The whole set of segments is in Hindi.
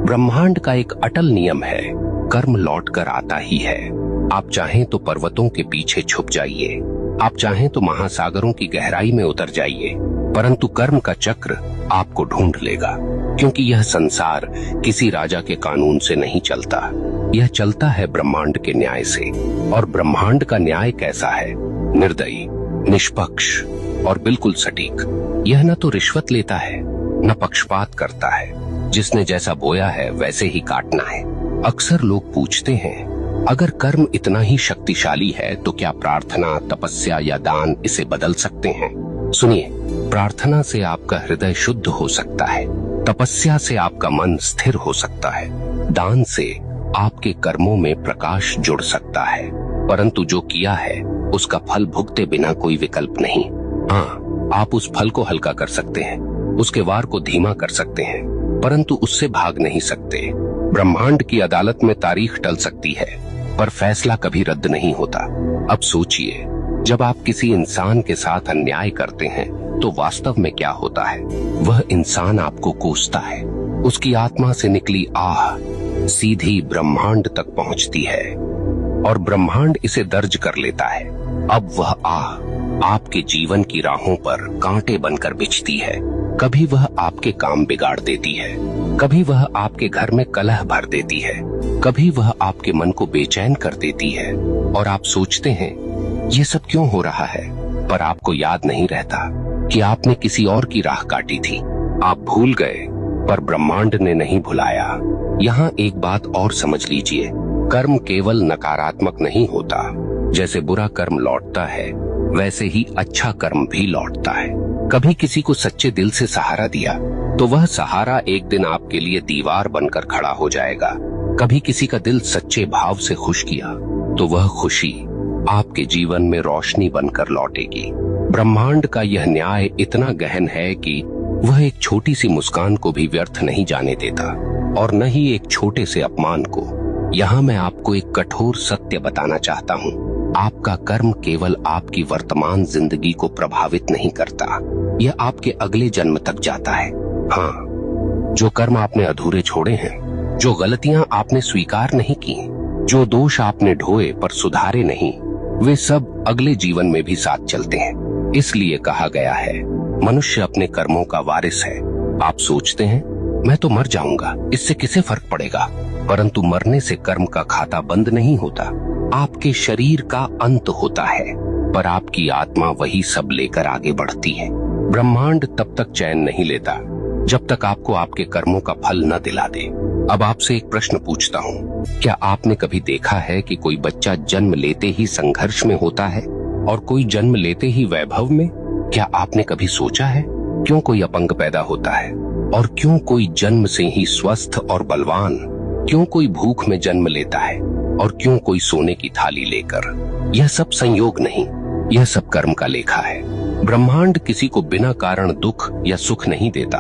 ब्रह्मांड का एक अटल नियम है, कर्म लौट कर आता ही है। आप चाहें तो पर्वतों के पीछे छुप जाइए, आप चाहें तो महासागरों की गहराई में उतर जाइए, परंतु कर्म का चक्र आपको ढूंढ लेगा। क्योंकि यह संसार किसी राजा के कानून से नहीं चलता, यह चलता है ब्रह्मांड के न्याय से। और ब्रह्मांड का न्याय कैसा है? निर्दयी, निष्पक्ष और बिल्कुल सटीक। यह न तो रिश्वत लेता है, न पक्षपात करता है। जिसने जैसा बोया है वैसे ही काटना है। अक्सर लोग पूछते हैं, अगर कर्म इतना ही शक्तिशाली है तो क्या प्रार्थना, तपस्या या दान इसे बदल सकते हैं? सुनिए, प्रार्थना से आपका हृदय शुद्ध हो सकता है, तपस्या से आपका मन स्थिर हो सकता है, दान से आपके कर्मों में प्रकाश जुड़ सकता है, परंतु जो किया है उसका फल भुगते बिना कोई विकल्प नहीं। हाँ, आप उस फल को हल्का कर सकते हैं, उसके वार को धीमा कर सकते हैं, परंतु उससे भाग नहीं सकते। ब्रह्मांड की अदालत में तारीख टल सकती है, पर फैसला कभी रद्द नहीं होता। अब सोचिए, जब आप किसी इंसान के साथ अन्याय करते हैं तो वास्तव में क्या होता है? वह इंसान आपको कोसता है, उसकी आत्मा से निकली आह सीधी ब्रह्मांड तक पहुंचती है और ब्रह्मांड इसे दर्ज कर लेता है। अब वह आह आपके जीवन की राहों पर कांटे बनकर बिछती है। कभी वह आपके काम बिगाड़ देती है, कभी वह आपके घर में कलह भर देती है, कभी वह आपके मन को बेचैन कर देती है और आप सोचते हैं ये सब क्यों हो रहा है, पर आपको याद नहीं रहता कि आपने किसी और की राह काटी थी। आप भूल गए, पर ब्रह्मांड ने नहीं भुलाया। यहाँ एक बात और समझ लीजिए, कर्म केवल नकारात्मक नहीं होता। जैसे बुरा कर्म लौटता है, वैसे ही अच्छा कर्म भी लौटता है। कभी किसी को सच्चे दिल से सहारा दिया तो वह सहारा एक दिन आपके लिए दीवार बनकर खड़ा हो जाएगा। कभी किसी का दिल सच्चे भाव से खुश किया तो वह खुशी आपके जीवन में रोशनी बनकर लौटेगी। ब्रह्मांड का यह न्याय इतना गहन है कि वह एक छोटी सी मुस्कान को भी व्यर्थ नहीं जाने देता और न ही एक छोटे से अपमान को। यहाँ मैं आपको एक कठोर सत्य बताना चाहता हूँ, आपका कर्म केवल आपकी वर्तमान जिंदगी को प्रभावित नहीं करता, यह आपके अगले जन्म तक जाता है। हाँ, जो कर्म आपने अधूरे छोड़े हैं, जो गलतियां आपने स्वीकार नहीं की, जो दोष आपने ढोए पर सुधारे नहीं, वे सब अगले जीवन में भी साथ चलते हैं। इसलिए कहा गया है, मनुष्य अपने कर्मों का वारिस है। आप सोचते हैं मैं तो मर जाऊंगा, इससे किसे फर्क पड़ेगा? परंतु मरने से कर्म का खाता बंद नहीं होता। आपके शरीर का अंत होता है, पर आपकी आत्मा वही सब लेकर आगे बढ़ती है। ब्रह्मांड तब तक चैन नहीं लेता जब तक आपको आपके कर्मों का फल न दिला दे। अब आपसे एक प्रश्न पूछता हूँ, क्या आपने कभी देखा है कि कोई बच्चा जन्म लेते ही संघर्ष में होता है और कोई जन्म लेते ही वैभव में? क्या आपने कभी सोचा है क्यों कोई अपंग पैदा होता है और क्यों कोई जन्म से ही स्वस्थ और बलवान? क्यों कोई भूख में जन्म लेता है और क्यों कोई सोने की थाली लेकर? यह सब संयोग नहीं, यह सब कर्म का लेखा है। ब्रह्मांड किसी को बिना कारण दुख या सुख नहीं देता।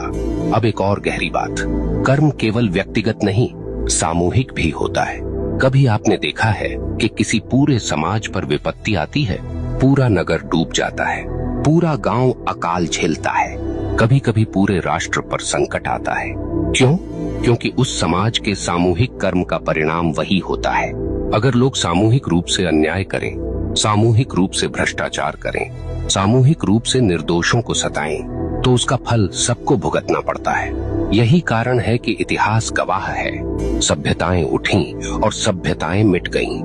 अब एक और गहरी बात, कर्म केवल व्यक्तिगत नहीं, सामूहिक भी होता है। कभी आपने देखा है कि किसी पूरे समाज पर विपत्ति आती है, पूरा नगर डूब जाता है, पूरा गांव अकाल झेलता है, कभी कभी पूरे राष्ट्र पर संकट आता है। क्यों? क्योंकि उस समाज के सामूहिक कर्म का परिणाम वही होता है। अगर लोग सामूहिक रूप से अन्याय करें, सामूहिक रूप से भ्रष्टाचार करें, सामूहिक रूप से निर्दोषों को सताएं, तो उसका फल सबको भुगतना पड़ता है। यही कारण है कि इतिहास गवाह है, सभ्यताएं उठीं और सभ्यताएं मिट गईं,